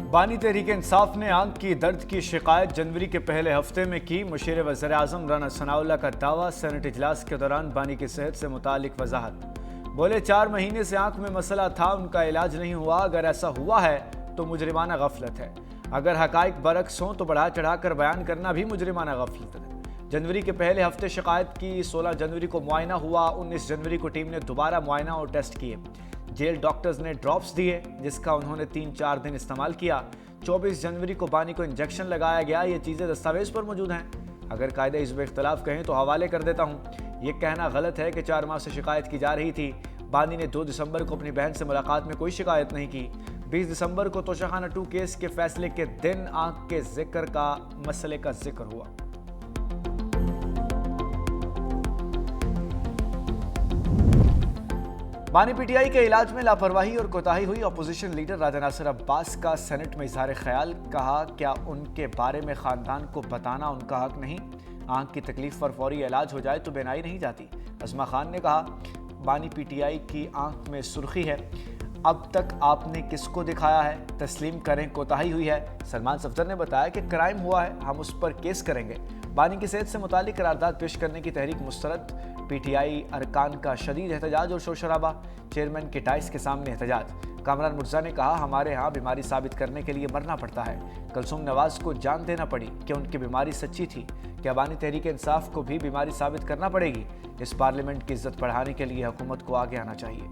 बानी तहरीक इंसाफ ने आंख की दर्द की शिकायत जनवरी के पहले हफ्ते में की। मुशीर वज़ीर-ए-आज़म राना सनाउल्लाह का दावा, सेनेट इजलास के दौरान बानी की सेहत से मुतालिक वजाहत। बोले 4 महीने से आंख में मसला था, उनका इलाज नहीं हुआ। अगर ऐसा हुआ है तो मुजरिमाना गफलत है। अगर हकाइक बरक्स हों तो बढ़ा चढ़ाकर बयान करना भी मुजरिमाना गफलत है। जनवरी के पहले हफ्ते शिकायत की। 16 जनवरी को मुआयना हुआ। 19 जनवरी को टीम ने दोबारा मुआयना और टेस्ट किए। जेल डॉक्टर्स ने ड्रॉप्स दिए जिसका उन्होंने 3-4 दिन इस्तेमाल किया। 24 जनवरी को बानी को इंजेक्शन लगाया गया। ये चीज़ें दस्तावेज पर मौजूद हैं। अगर कायदे हिज़्ब इख्तिलाफ कहें तो हवाले कर देता हूँ। ये कहना गलत है कि 4 माह से शिकायत की जा रही थी। बानी ने 2 दिसंबर को अपनी बहन से मुलाकात में कोई शिकायत नहीं की। 20 दिसंबर को तोशाखाना 2 केस के फैसले के दिन आंख के जिक्र का मसले का जिक्र हुआ। बानी पीटीआई के इलाज में लापरवाही और कोताही हुई। अपोजिशन लीडर राजा नासिर अब्बास का सेनेट में इजहार ख्याल। कहा, क्या उनके बारे में खानदान को बताना उनका हक नहीं? आंख की तकलीफ पर फौरी इलाज हो जाए तो बेनाई नहीं जाती। अजमा खान ने कहा, बानी पीटीआई की आंख में सुर्खी है, अब तक आपने किसको दिखाया है? तस्लीम करें कोताही हुई है। सलमान सफदर ने बताया कि क्राइम हुआ है, हम उस पर केस करेंगे। बानी की सेहत से मुतालिक करारदाद पेश करने की तहरीक मुस्तरद। पीटीआई अरकान का शदीद एहतजाज और शोर शराबा। चेयरमैन के डाइस के सामने एहतजाज। कामरान मुर्जा ने कहा, हमारे यहाँ बीमारी साबित करने के लिए मरना पड़ता है। कुलसूम नवाज को जान देना पड़ी कि उनकी बीमारी सच्ची थी। क्या बानी तहरीक इंसाफ को भी बीमारी साबित करना पड़ेगी? इस पार्लियामेंट की इज्जत बढ़ाने के लिए हुकूमत को आगे आना चाहिए।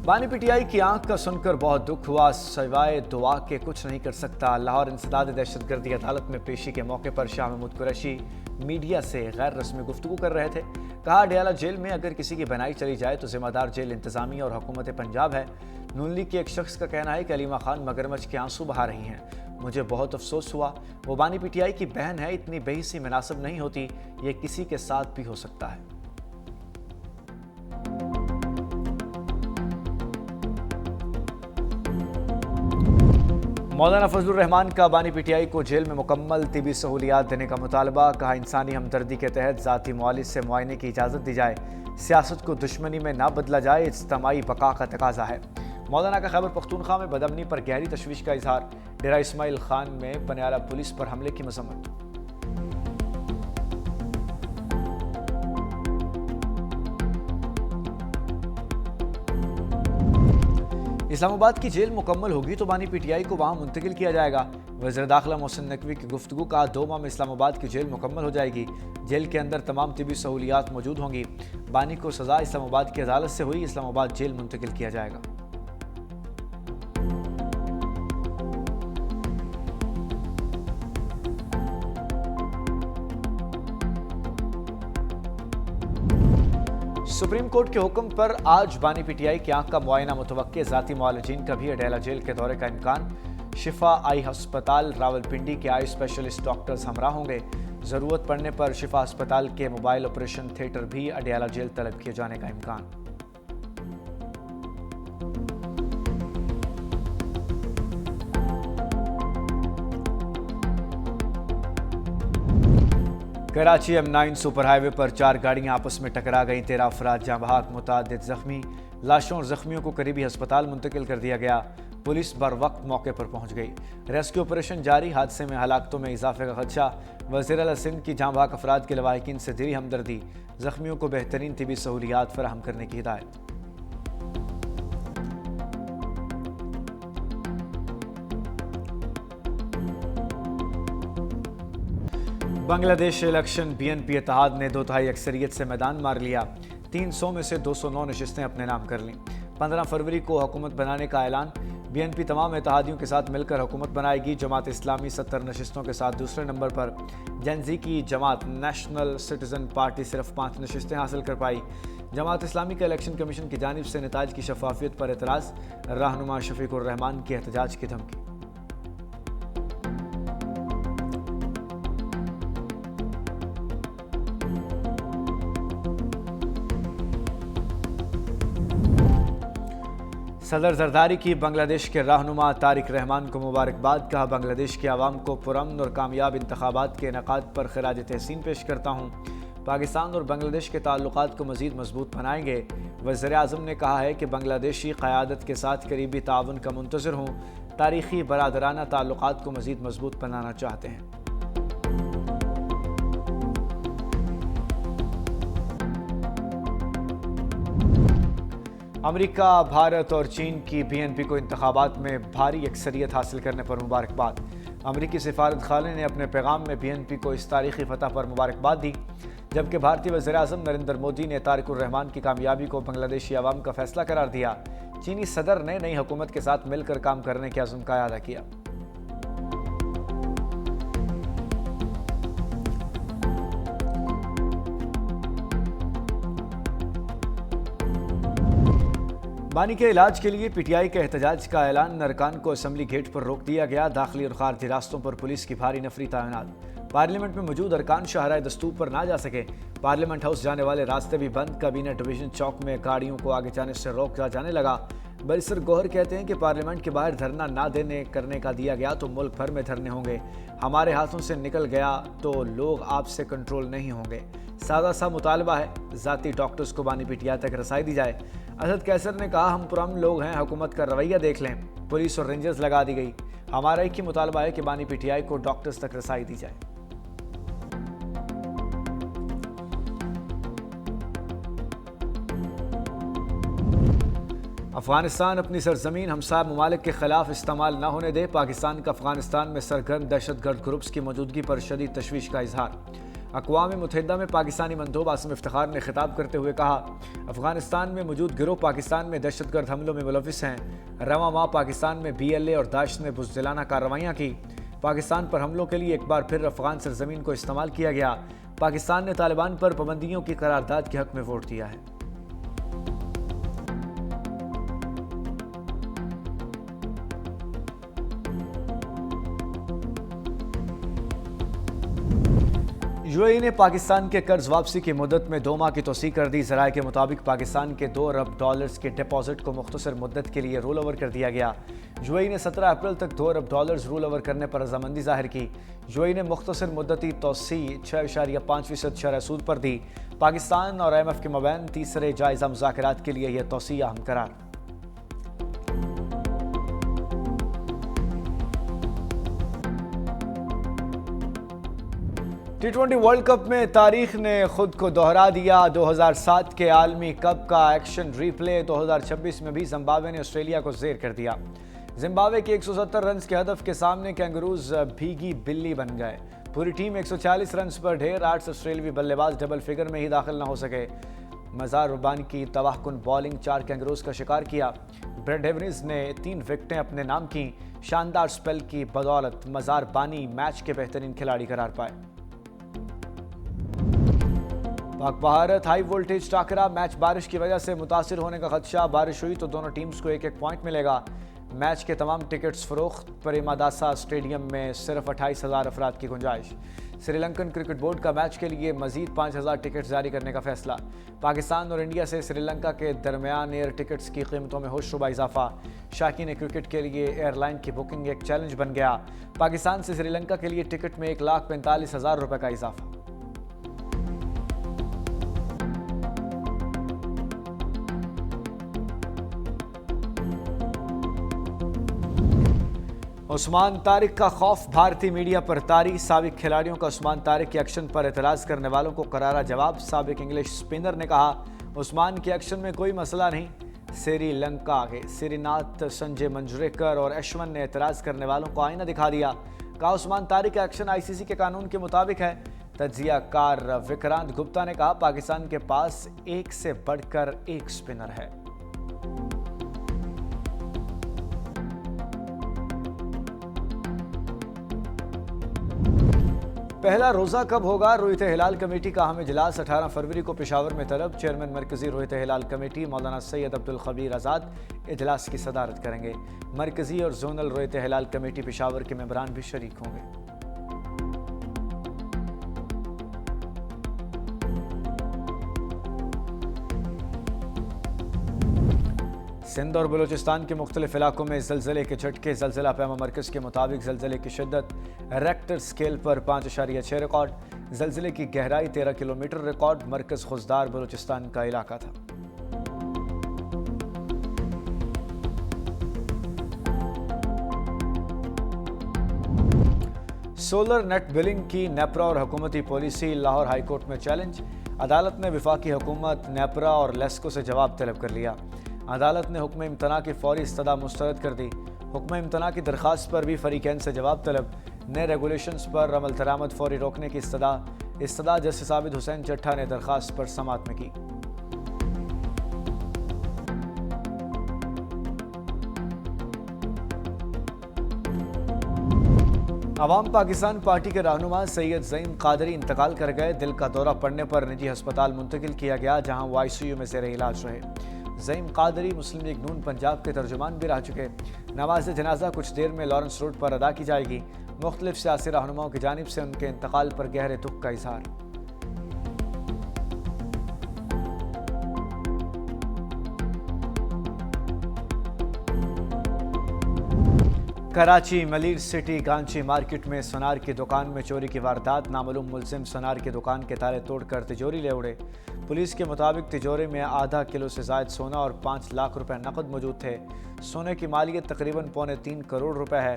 बानी पीटीआई की आंख का सुनकर बहुत दुख हुआ। सिवाय दुआ के कुछ नहीं कर सकता। लाहौर इंसदाद दहशतगर्दी अदालत में पेशी के मौके पर शाह महमूद कुरैशी मीडिया से गैर रस्मी गुफ्तगू कर रहे थे। कहा, अडयाला जेल में अगर किसी की बनाई चली जाए तो जिम्मेदार जेल इंतजामिया और हुकूमत पंजाब है। नून लीग के एक शख्स का कहना है कि अलीमा खान मगरमच्छ के आंसू बहा रही हैं। मुझे बहुत अफसोस हुआ। वो बानी पीटीआई की बहन है, इतनी बेहिसी मुनासिब नहीं होती। ये किसी के साथ भी हो सकता है। मौलाना फजलुर रहमान का बानी पीटीआई को जेल में मुकम्मल तिबी सहूलियात देने का मुतालबा। कहा, इंसानी हमदर्दी के तहत ज़ाती मुआलिज से मुआयने की इजाज़त दी जाए। सियासत को दुश्मनी में ना बदला जाए, इज्तिमाई बका का तकाजा है। मौलाना का खैबर पख्तूनख्वा में बदअमनी पर गहरी तशवीश का इजहार। डेरा इस्माइल खान में पनियाला पुलिस पर हमले की मजम्मत। इस्लामाबाद की जेल मुकम्मल होगी तो बानी पीटीआई को वहां मुंतकिल किया जाएगा। वज़ीर दाखिला मोहसिन नकवी की गुफ्तगू। का 2 माह में इस्लामाबाद की जेल मुकम्मल हो जाएगी। जेल के अंदर तमाम तिबी सहूलियात मौजूद होंगी। बानी को सजा इस्लामाबाद की अदालत से हुई, इस्लामाबाद जेल मुंतकिल किया जाएगा। सुप्रीम कोर्ट के हुक्म पर आज बानी पीटीआई की आंख का मुआयना मुतवक्के। ज़ाती मुआलिजीन का भी अडयाला जेल के दौरे का इम्कान। शिफा आई अस्पताल रावलपिंडी के आई स्पेशलिस्ट डॉक्टर्स हमरा होंगे। ज़रूरत पड़ने पर शिफा अस्पताल के मोबाइल ऑपरेशन थिएटर भी अडयाला जेल तलब किए जाने का इम्कान। कराची M9 सुपर हाईवे पर 4 गाड़ियां आपस में टकरा गईं। 13 अफराद जाँ बहक, मुतअद्दिद जख्मी। लाशों और जख्मियों को करीबी अस्पताल मुंतकिल कर दिया गया। पुलिस बर वक्त मौके पर पहुंच गई। रेस्क्यू ऑपरेशन जारी। हादसे में हलाकतों में इजाफे का खदशा। वज़ीर आला सिंध की जाँ बहक अफराद के लवाहिकीन से दिली हमदर्दी। जख्मियों को बेहतरीन तिबी सहूलियात फराहम करने की हिदायत। बांग्लादेश इलेक्शन। BNP इत्तेहाद ने 2/3 अक्सरियत से मैदान मार लिया। 300 में से 209 नशिस्तें अपने नाम कर लीं। 15 फरवरी को हुकूमत बनाने का ऐलान। BNP तमाम इत्तेहादियों के साथ मिलकर हुकूमत बनाएगी। जमात इस्लामी 70 नशिस्तों के साथ दूसरे नंबर पर। जनजी की जमात नेशनल सिटीजन पार्टी सिर्फ 5 नशिस्तें हासिल कर पाई। जमात इस्लामी का इलेक्शन कमीशन की जानिब से नताज की शफाफियत पर एतराज़। रहनुमा शफीकुर रहमान की एहतजाज की धमकी। सदर जरदारी की बांग्लादेश के रहनुमा तारिक रहमान को मुबारकबाद। कहा, बांग्लादेश की आवाम को पुरअमन और कामयाब इंतखाबात के इनेकाद पर खिराज तहसीन पेश करता हूँ। पाकिस्तान और बांग्लादेश के ताल्लुकात को मज़ीद मजबूत बनाएंगे। वज़ीर-ए-आज़म ने कहा है कि बांग्लादेशी क़यादत के साथ करीबी ताउन का मुंतज़िर हूँ, तारीख़ी बरादराना ताल्लुकात को मज़ीद मजबूत बनाना चाहते हैं। अमेरिका, भारत और चीन की बीएनपी को इंतखाबात में भारी अक्सरियत हासिल करने पर मुबारकबाद। अमेरिकी सिफारत खाने ने अपने पैगाम में बीएनपी को इस तारीखी फतह पर मुबारकबाद दी, जबकि भारतीय वज़ीर-ए-आज़म नरेंद्र मोदी ने तारिक-उर-रहमान की कामयाबी को बांग्लादेशी अवाम का फैसला करार दिया। चीनी सदर ने नई हुकूमत के साथ मिलकर काम करने के अज़्म का अदा किया। बानी के इलाज के लिए पीटीआई के एहतजाज का ऐलान। अरकान को असम्बली गेट पर रोक दिया गया। दाखिली और खारजी रास्तों पर पुलिस की भारी नफरी तैनात। पार्लियामेंट में मौजूद अरकान शाहराह दस्तूर पर ना जा सके। पार्लियामेंट हाउस जाने वाले रास्ते भी बंद। कैबिनेट डिवीजन चौक में गाड़ियों को आगे जाने से रोका जाने लगा। बैरिस्टर गौहर कहते हैं कि पार्लियामेंट के बाहर धरना ना देने करने का दिया गया तो मुल्क भर में धरने होंगे। हमारे हाथों से निकल गया तो लोग आपसे कंट्रोल नहीं होंगे। सादा सा मुतालबा है, ज़ाती डॉक्टर्स को बानी पीटीआई तक रसाई दी जाए। असद कैसर ने कहा, हम पुरअमन लोग हैं, हुकूमत का रवैया देख लें। पुलिस और रेंजर्स लगा दी गई। हमारा एक ही मुतालबा है कि बानी पीटीआई को डॉक्टर्स तक रसाई दी जाए। अफगानिस्तान अपनी सरजमीन हमसाया ममालिक के खिलाफ इस्तेमाल न होने दे। पाकिस्तान का अफगानिस्तान में सरगर्म दहशतगर्द ग्रुप्स की मौजूदगी पर शदीद तशवीश का इजहार। अक़वाम मुत्तहिदा में पाकिस्तानी मंदूब आसिम इफ्तिखार ने खिताब करते हुए कहा, अफगानिस्तान में मौजूद गिरोह पाकिस्तान में दहशतगर्द हमलों में मुलविस हैं। रवां माह पाकिस्तान में BLA और दाइश ने बुज़दिलाना कार्रवाइयाँ की। पाकिस्तान पर हमलों के लिए एक बार फिर अफगान सरजमीन को इस्तेमाल किया गया। पाकिस्तान ने तालिबान पर पाबंदियों की करारदाद के हक में वोट दिया है। यूएई ने पाकिस्तान के कर्ज वापसी की मुद्दत में 2 माह की तोसी कर दी। ज़राए के मुताबिक पाकिस्तान के $2 अरब के डिपॉजिट को मुख्तसर मुद्दत के लिए रोल ओवर कर दिया गया। यूएई ने 17 अप्रैल तक $2 अरब रोल ओवर करने पर रजामंदी जाहिर की। यूएई ने मुख्तसर मुद्दती तोसी 6.5% शरह सूद पर दी। पाकिस्तान और IMF के मबैन तीसरे जायज़ा मुज़ाकरात के लिए यह तोसी अहम करार। T20 वर्ल्ड कप में तारीख ने खुद को दोहरा दिया। 2007 के आलमी कप का एक्शन रिप्ले 2026 में भी जिम्बाब्वे ने ऑस्ट्रेलिया को ज़ेर कर दिया। जिम्बाब्वे के 170 रन के हदफ के सामने कैंगरूज भीगी बिल्ली बन गए। पूरी टीम 140 रन पर ढेर। 8 ऑस्ट्रेलियावी बल्लेबाज डबल फिगर में ही दाखिल न हो सके। मज़ार रुबानी की तबाहकुन बॉलिंग 4 कैंगरूज का शिकार किया। ब्रेड हेवनिस ने 3 विकेटें अपने नाम की। शानदार स्पेल की बदौलत मज़ार बानी मैच के बेहतरीन खिलाड़ी करार पाए। Pak Bharat high voltage टाकरा। Match बारिश की वजह से मुतासिर होने का खदशा। बारिश हुई तो दोनों टीम्स को 1-1 पॉइंट मिलेगा। मैच के तमाम टिकट्स फरोख्त। प्रेमादासा स्टेडियम में सिर्फ 28,000 अफराद की गुंजाइश। श्रीलंकन क्रिकेट बोर्ड का मैच के लिए मजीद 5,000 टिकट जारी करने का फैसला। पाकिस्तान और इंडिया से श्रीलंका के दरमियान एयर टिकट्स की कीमतों में होशरुबा इजाफा। शाकीन क्रिकेट के लिए एयरलाइन की बुकिंग एक चैलेंज बन गया। पाकिस्तान से श्रीलंका के लिए टिकट में 1,45,000 रुपये का इजाफा। उस्मान तारिक का खौफ। भारतीय मीडिया पर तारी। साबिक खिलाड़ियों का उस्मान तारिक के एक्शन पर एतराज़ करने वालों को करारा जवाब। साबिक इंग्लिश स्पिनर ने कहा, उस्मान के एक्शन में कोई मसला नहीं। श्रीलंका के श्रीनाथ, संजय मंजरेकर और अश्वन ने एतराज़ करने वालों को आईना दिखा दिया। कहा, उस्मान तारिक का एक्शन ICC के कानून के मुताबिक है। तज्जियाकार विक्रांत गुप्ता ने कहा, पाकिस्तान के पास एक से बढ़कर एक स्पिनर है। पहला रोज़ा कब होगा? रोहित हिलाल कमेटी का अहम इजलास 18 फरवरी को पेशावर में तलब। चेयरमैन मरकजी रोहित हिलाल कमेटी मौलाना सैयद अब्दुल खबीर आज़ाद इजलास की सदारत करेंगे। मरकजी और जोनल रोहित हिलाल कमेटी पेशावर के मेंबरान भी शरीक होंगे। सिंध और बलूचिस्तान के मुख्तलिफ इलाकों में ज़लज़ले के झटके। ज़लज़ला पैमा मरकज़ के मुताबिक ज़लज़ले की शिद्दत रेक्टर स्केल पर 5.6 रिकॉर्ड। जल्जिले की गहराई 13 किलोमीटर, रिकॉर्ड मरकज खुजदार बलूचिस्तान का इलाका था। सोलर नेट बिलिंग की नेपरा और हुकूमती पॉलिसी, लाहौर हाईकोर्ट में चैलेंज। अदालत ने वफाकी हुकूमत, नेपरा और लेस्को से जवाब तलब कर लिया। अदालत ने हुक्म इम्तना की फौरी इस्तदा मुस्तरद कर दी। हुक्म इम्तना की दरख्वास्त पर भी फरीकैन से जवाब तलब। नए रेगुलेशंस पर अमल दरामद फौरी रोकने की इस्तदा जस्टिस आबिद हुसैन चट्ठा ने दरख्वास्त पर समाअत में की। अवाम पाकिस्तान पार्टी के रहनुमा सैयद ज़ईम कादरी इंतकाल कर गए। दिल का दौरा पड़ने पर निजी अस्पताल मुंतकिल किया गया, जहां वो ICU में ज़ेर इलाज रहे। ज़ईम कादरी मुस्लिम लीग नून पंजाब के तर्जुमान भी रह चुके। नमाज जनाजा कुछ देर में लॉरेंस रोड पर अदा की जाएगी। मुख्तलिफ सियासी रहनुमाओं की जानिब से उनके इंतकाल पर गहरे दुख का इजहार। कराची मलीर सिटी गांची मार्केट में सोनार की दुकान में चोरी की वारदात। नामालूम मुलजिम सोनार की दुकान के ताले तोड़कर तिजोरी ले उड़े। पुलिस के मुताबिक तिजोरी में आधा किलो से जायद सोना और 5 लाख रुपए नकद मौजूद थे। सोने की मालियत तकरीबन 3.25 करोड़ रुपए है।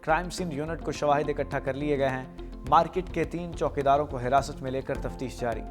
क्राइम सीन यूनिट को शवाहिद इकट्ठा कर लिए गए हैं। मार्केट के 3 चौकीदारों को हिरासत में लेकर तफ्तीश जारी।